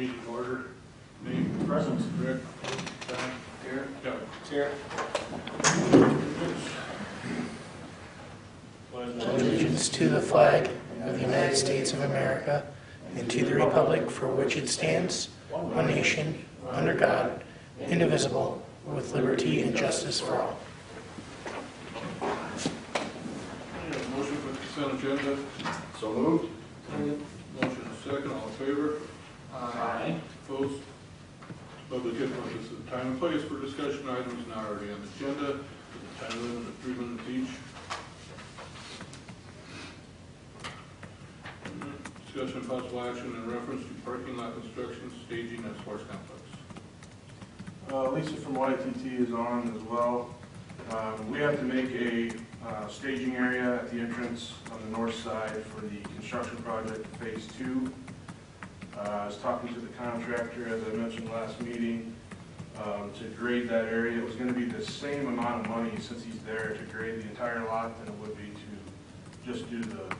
meeting to order. Name? Present. Rick? John? Here? Kevin? Here. Allegiance to the flag of the United States of America and to the republic for which it stands, one nation, under God, indivisible, with liberty and justice for all. Motion for consent agenda. So moved. Motion is second. All in favor? Aye. Opposed? Public input. This is the time and place for discussion items not already on the agenda. The time limit of 3 minutes each. Discussion of possible action in reference to parking lot construction, staging, and sports complex. Lisa from YTT is on as well. We have to make a staging area at the entrance on the north side for the construction project phase 2. I was talking to the contractor, as I mentioned last meeting, to grade that area. It was going to be the same amount of money since he's there to grade the entire lot than it would be to just do the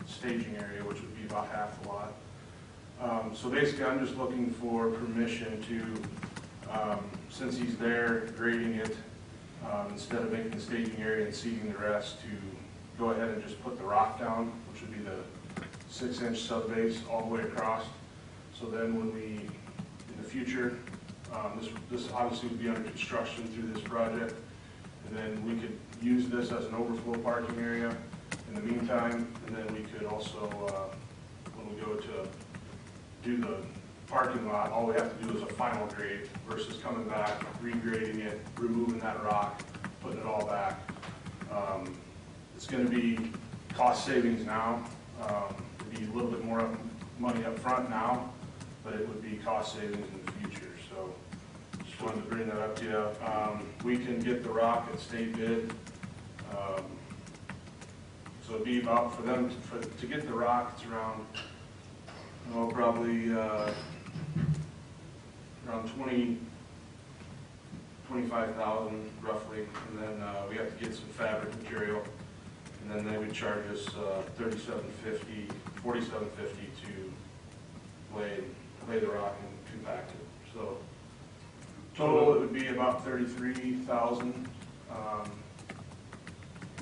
staging area, which would be about half the lot. So basically I'm just looking for permission to, since he's there grading it, instead of making the staging area and seeding the rest, to go ahead and just put the rock down, which would be the 6-inch sub base all the way across. So then when we, in the future, this obviously would be under construction through this project, and then we could use this as an overflow parking area in the meantime, and then we could also, when we go to do the parking lot, all we have to do is a final grade versus coming back, regrading it, removing that rock, putting it all back. It's going to be cost savings now. It'd be a little bit more money up front now, but it would be cost savings in the future. So just wanted to bring that up to you. We can get the rock at state bid. So it'd be about, for them to get the rock, it's around, probably around 25,000 roughly, and then we have to get some fabric material, and then they would charge us $37.50, $47.50 to lay the rock and compact it. So total it would be about $33,000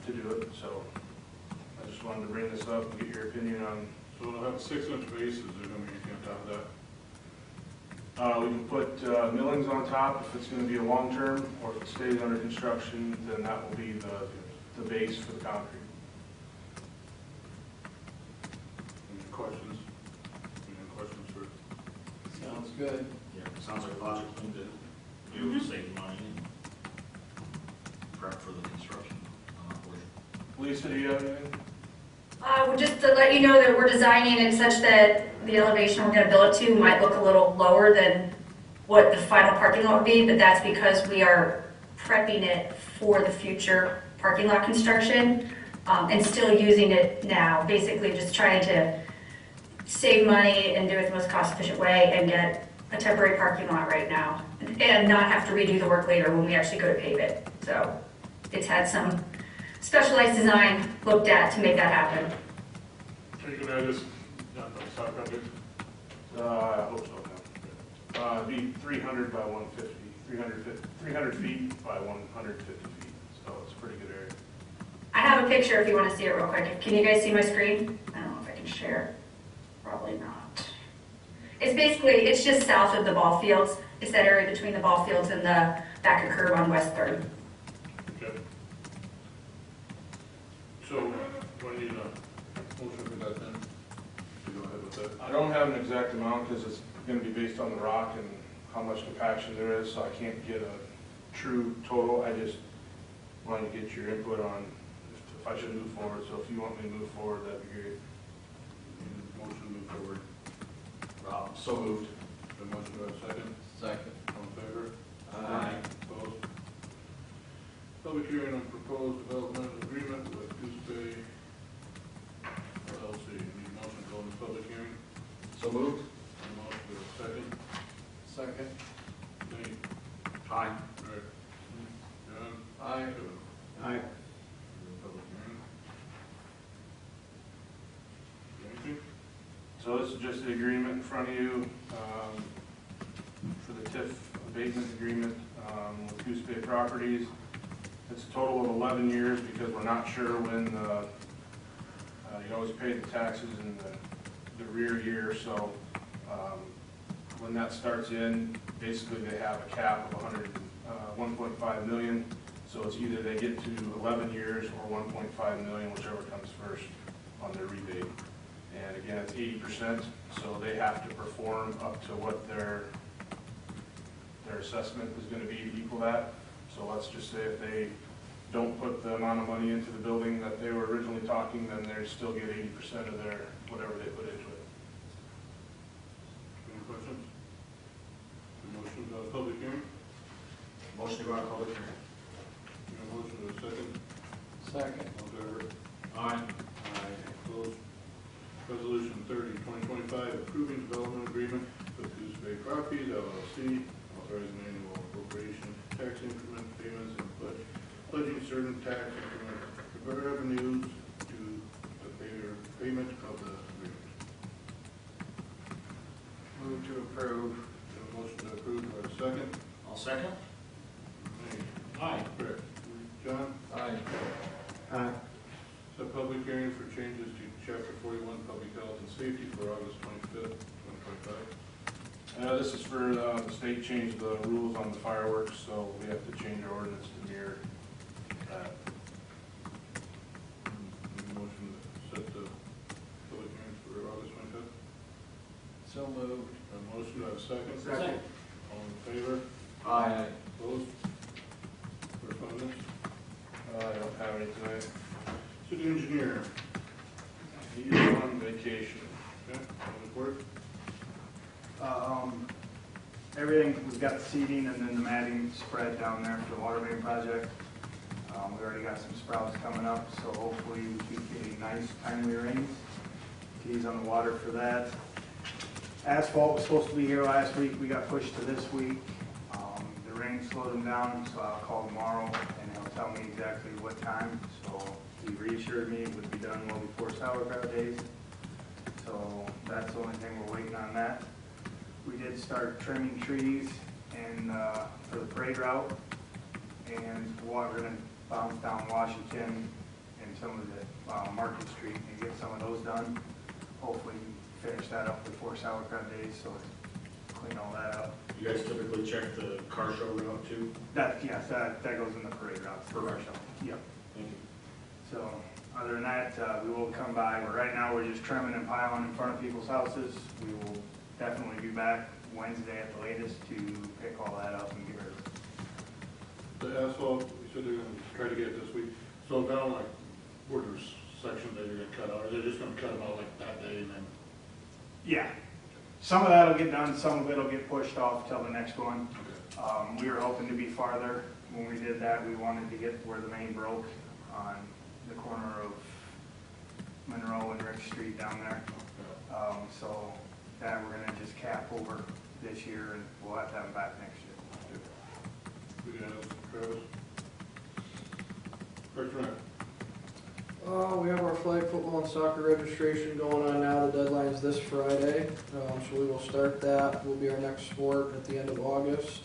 to do it. So I just wanted to bring this up and get your opinion on. So it'll have 6-inch bases. They're going to be on top of that. We can put millings on top if it's going to be a long term, or if it stays under construction, then that will be the base for the concrete. Any questions? Any questions for? Sounds good. Yeah, sounds like a logical thing to do, save money and prep for the construction on that portion. Lisa, do you have anything? Just to let you know that we're designing it such that the elevation we're going to build it to might look a little lower than what the final parking lot would be, but that's because we are prepping it for the future parking lot construction and still using it now. Basically just trying to save money and do it the most cost-efficient way and get a temporary parking lot right now and not have to redo the work later when we actually go to pave it. So it's had some specialized design looked at to make that happen. Are you going to have this done by stock project? I hope so. Yeah. It'd be 300 by 150, 300 feet by 150 feet. So it's a pretty good area. I have a picture if you want to see it real quick. Can you guys see my screen? I don't know if I can share. Probably not. It's basically, it's just south of the ball fields. It's that area between the ball fields and the back of curve on West 3rd. Okay. So, what do you need a motion for that then? To go ahead with that? I don't have an exact amount because it's going to be based on the rock and how much compaction there is, so I can't get a true total. I just wanted to get your input on if I should move forward. So if you want me to move forward, that'd be great. Motion to move forward. So moved. The motion to a second. Second. All in favor? Aye. Opposed? Public hearing on proposed development agreement with Goose Bay LLC. Need a motion to go into public hearing? So moved. A motion to a second. Second. Nate? Aye. Rick? John? Aye. Kevin? Aye. Public hearing. Anything? So this is just the agreement in front of you for the TIF abatement agreement with Goose Bay Properties. It's a total of 11 years because we're not sure when you always pay the taxes in the rear year. So when that starts in, basically they have a cap of 1.5 million. So it's either they get to 11 years or 1.5 million, whichever comes first on their rebate. And again, it's 80%, so they have to perform up to what their assessment is going to be to equal that. So let's just say if they don't put the amount of money into the building that they were originally talking, then they still get 80% of their whatever they put into it. Any questions? Motion to public hearing? Motion to go out of public hearing. Motion to a second. Second. All in favor? Aye. Aye. Opposed? Resolution 30, 2025, approving development agreement with Goose Bay Properties, LLC, authorizing annual appropriation, tax increment payments, and pledging certain tax increment revenues to the payment of the agreement. Move to approve. Motion to approve, do I have a second? I'll second. Nate? Aye. Rick? John? Aye. Aye. Set public hearing for changes to Chapter 41, Public Health and Safety for August 25th, 2025. This is for the state changed the rules on the fireworks, so we have to change our ordinance to mirror that. Motion to set the public hearing for August 25th. So moved. A motion, do I have a second? Second. All in favor? Aye. Opposed? Correspondence? I don't have any tonight. City engineer. He is on vacation. Okay, public work. Everything, we've got the seeding and then the matting spread down there for the water main project. We already got some sprouts coming up, so hopefully we keep getting nice timely rains. Tees on the water for that. Asphalt was supposed to be here last week, we got pushed to this week. The rain slowed them down, so I'll call tomorrow and he'll tell me exactly what time. So he reassured me it would be done well before sauerkraut days. So that's the only thing we're waiting on that. We did start trimming trees and for the parade route, and we're going to bounce down Washington and some of the Market Street and get some of those done. Hopefully finish that up before sauerkraut days, so clean all that up. You guys typically check the car show route too? Yes, that goes in the parade route. Perfect. Yep. Thank you. So other than that, we will come by. Right now, we're just trimming and piling in front of people's houses. We will definitely be back Wednesday at the latest to pick all that up and get rid of it. The asphalt, we said they're gonna try to get it this week. So now, like, where there's sections that you're gonna cut out, or they're just gonna cut them out like that day and then? Yeah. Some of that will get done, some of it will get pushed off till the next one. Okay. We were hoping to be farther. When we did that, we wanted to get where the main broke on the corner of Monroe and Rick Street down there. So that we're gonna just cap over this year, and we'll have to have them back next year. We got Travis? Parks and Rec. We have our flag football and soccer registration going on now. The deadline's this Friday, so we will start that. Will be our next sport at the end of August.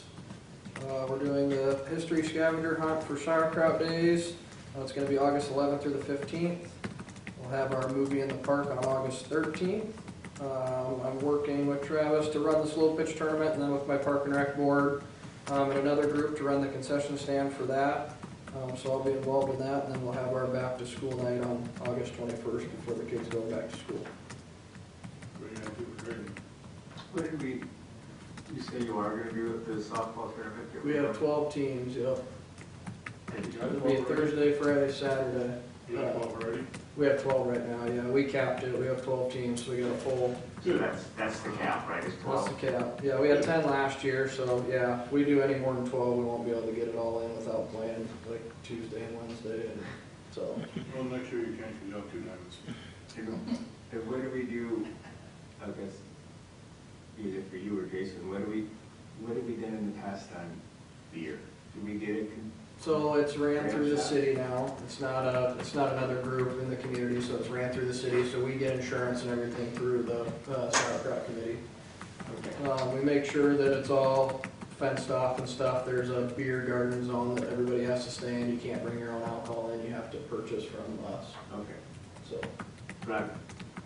We're doing the history scavenger hunt for sauerkraut days. It's going to be August 11th through the 15th. We'll have our movie in the park on August 13th. I'm working with Travis to run the slow pitch tournament, and then with my Park and Rec board and another group to run the concession stand for that. So I'll be involved in that, and then we'll have our back to school night on August 21st before the kids go back to school. What are you gonna do for grading? What did you say you are going to do with the softball tournament? We have 12 teams, yep. You got It'll be 12 already? Thursday, Friday, Saturday. You got 12 already? We have 12 right now, yeah. We capped it. We have 12 teams, so we got a full. So that's the cap, right? It's That's 12. the cap. Yeah, we had 10 last year, so yeah, if we do any more than 12, we won't be able to get it all in without playing like Tuesday and Wednesday, and so. Well, next year you can't, because you have 2 diamonds. And what do we do, I guess, either for you or Jason, what have we done in the past time, beer? Do we get it So it's ran through the city now. It's not another group in the community, so it's ran through the city, so we get insurance and everything through the sauerkraut committee. We make sure that it's all fenced off and stuff. There's a beer garden zone that everybody has to stay in. You can't bring your own alcohol in, you have to purchase from us, Okay. so. Right.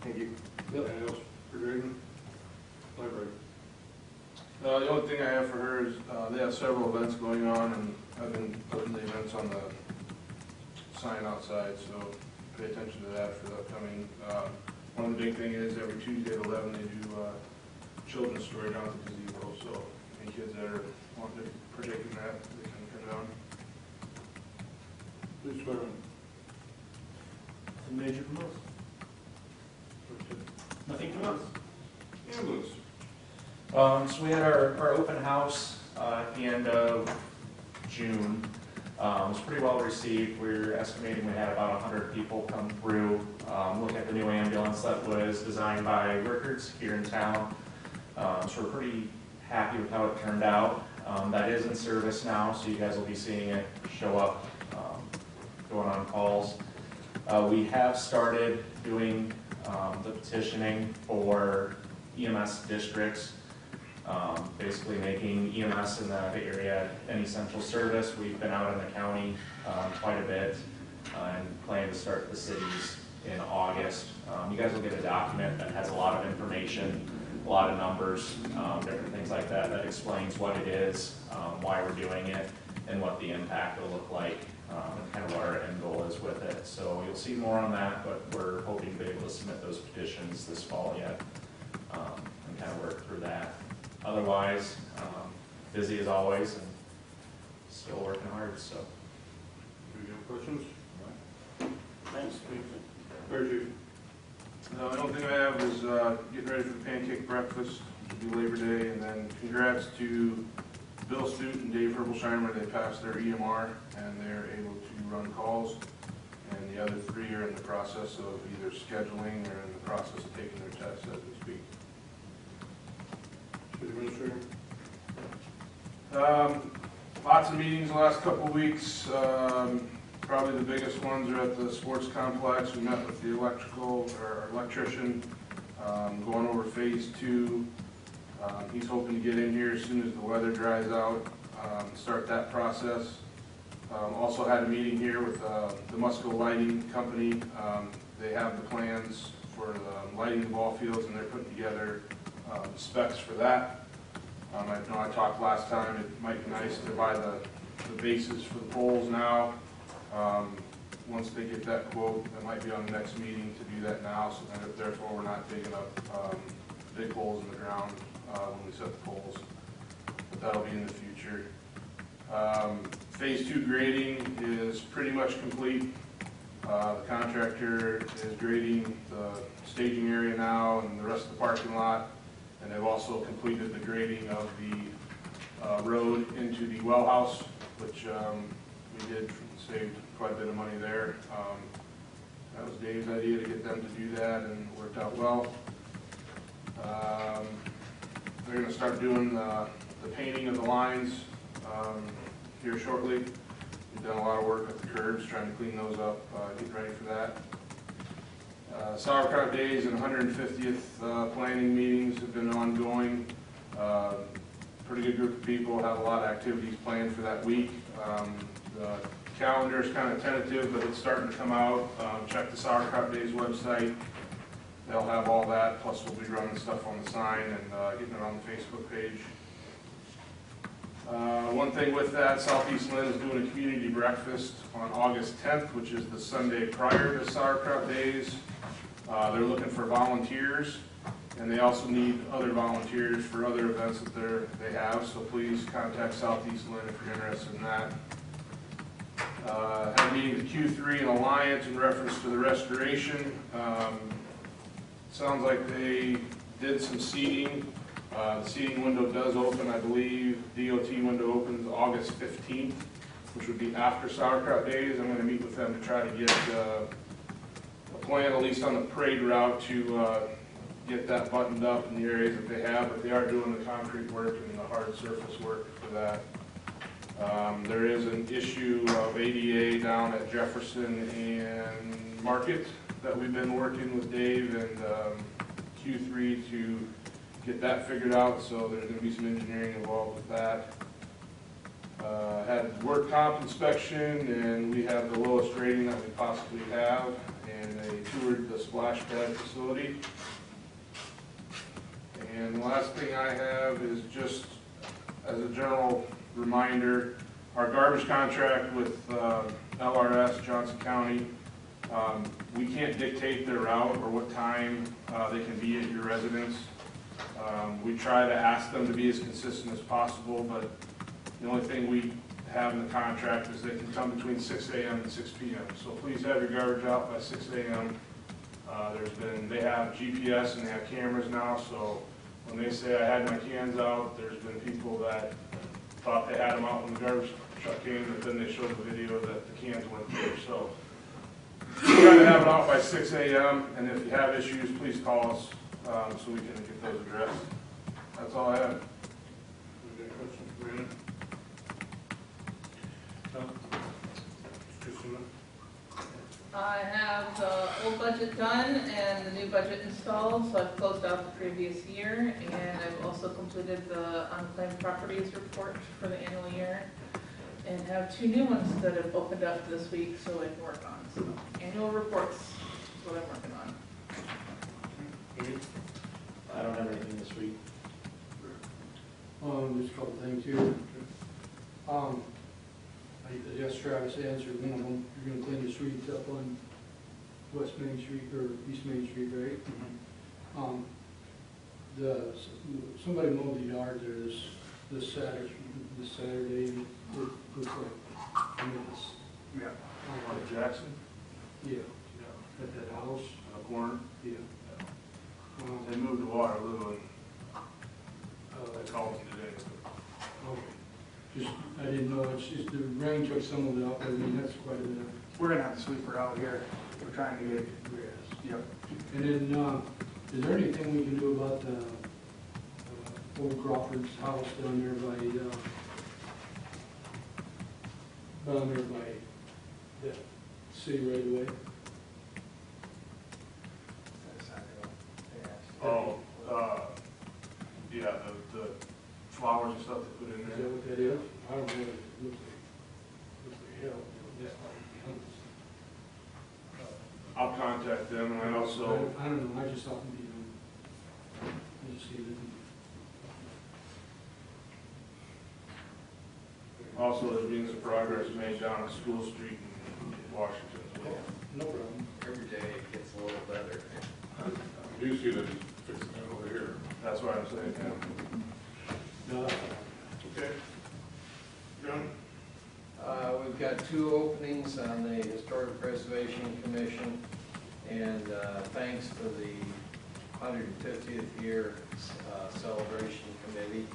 Thank you. Yep. Anything else for Graydon? Library. The only thing I have for her is, they have several events going on, and I've been putting the events on the sign outside, so pay attention to that for the upcoming. One of the big thing is every Tuesday at 11, they do children's story down at the gazebo, so any kids that are wanting to partake in that, they can come down. Police department. Major from us. Nothing from us. Ambulance. So we had our open house at the end of June. It was pretty well received. We're estimating we had about 100 people come through, look at the new ambulance that was designed by Rickards here in town. So we're pretty happy with how it turned out. That is in service now, so you guys will be seeing it show up, going on calls. We have started doing the petitioning for EMS districts, basically making EMS in the area an essential service. We've been out in the county quite a bit and plan to start the cities in August. You guys will get a document that has a lot of information, a lot of numbers, different things like that, that explains what it is, why we're doing it, and what the impact will look like, and kind of what our end goal is with it. So you'll see more on that, but we're hoping to be able to submit those petitions this fall yet, and kind of work through that. Otherwise, busy as always and still working hard, so. Do you have questions? Thanks. Fire chief. The only thing I have is getting ready for the pancake breakfast, which will be Labor Day, and then congrats to Bill Stute and Dave Herbolsheimer. They passed their EMR and they're able to run calls, and the other three are in the process of either scheduling or in the process of taking their tests as we speak. City administrator. Lots of meetings the last couple of weeks. Probably the biggest ones are at the sports complex. We met with the electrician, going over phase 2. He's hoping to get in here as soon as the weather dries out, start that process. Also had a meeting here with the Musco Lighting Company. They have the plans for lighting the ball fields, and they're putting together specs for that. I know I talked last time, it might be nice to buy the bases for the poles now. Once they get that quote, that might be on the next meeting to do that now, so that therefore we're not digging up big holes in the ground when we set the poles. But that'll be in the future. Phase 2 grading is pretty much complete. The contractor is grading the staging area now and the rest of the parking lot. And they've also completed the grading of the road into the well house, which we did saved quite a bit of money there. That was Dave's idea to get them to do that, and it worked out well. They're going to start doing the painting of the lines here shortly. We've done a lot of work with the curbs, trying to clean those up, getting ready for that. Sauerkraut Days and 150th planning meetings have been ongoing. Pretty good group of people, have a lot of activities planned for that week. The calendar is kind of tentative, but it's starting to come out. Check the Sauerkraut Days website. They'll have all that, plus we'll be running stuff on the sign and getting it on the Facebook page. One thing with that, Southeast Lynn is doing a community breakfast on August 10th, which is the Sunday prior to Sauerkraut Days. They're looking for volunteers, and they also need other volunteers for other events that they have, so please contact Southeast Lynn if you're interested in that. Had a meeting with Q3 and Alliance in reference to the restoration. Sounds like they did some seeding. The seeding window does open, I believe. DOT window opens August 15th, which would be after Sauerkraut Days. I'm going to meet with them to try to get a plan, at least on the parade route, to get that buttoned up in the areas that they have. But they are doing the concrete work and the hard surface work for that. There is an issue of ADA down at Jefferson and Market that we've been working with Dave and Q3 to get that figured out, so there's going to be some engineering involved with that. Had work comp inspection, and we have the lowest rating that we possibly have, and they toured the splash pad facility. And the last thing I have is just as a general reminder, our garbage contract with LRS, Johnson County, we can't dictate their route or what time they can be at your residence. We try to ask them to be as consistent as possible, but the only thing we have in the contract is they can come between 6 a.m. and 6 p.m. So please have your garbage out by 6 a.m. They have GPS and they have cameras now, so when they say I had my cans out, there's been people that thought they had them out when the garbage truck came, but then they showed the video that the cans went through. So we're trying to have it out by 6 a.m. and if you have issues, please call us so we can get those addressed. That's all I have. Any questions for Brandon? No? Christina? I have the old budget done and the new budget installed, so I've closed out the previous year, and I've also completed the unclaimed properties report for the annual year, and have 2 new ones that have opened up this week so I can work on. So annual reports is what I'm working on. I don't have anything this week. Just a couple things here. I guess Travis answered one of them. You're gonna clean the streets up on West Main Street or East Main Street, right? Somebody mowed the yard there this Saturday. It looks like a mess. Yeah. On Jackson, Yeah, at that house. on the corner, Yeah. they moved the Waterloo and Uh, I called them today. Okay. Just, I didn't know, it's just the rain took some of it up, I mean, that's quite a bit. We're gonna have to sweep her out here. We're trying to get, Grass. yep. And then, is there anything we can do about the old Crawford's house down there by the city right away? Oh, yeah, the flowers and stuff they put in Is there. that what that is? I don't know, it looks like hell. I'll contact them, and I also, I don't know, I just thought maybe, I just see it. also there's been some progress made down on School Street in Washington as well. No problem. Every day it gets a little better. I do see that he's fixing it over here. That's what I'm saying, yeah. Okay. John? We've got 2 openings on the Historic Preservation Commission, and thanks for the 150th year celebration committee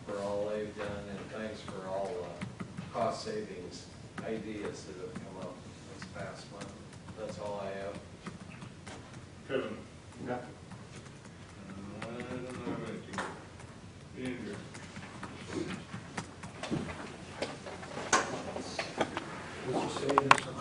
for all they've done, and thanks for all the cost savings ideas that have come up this past month. That's all I have. Kevin?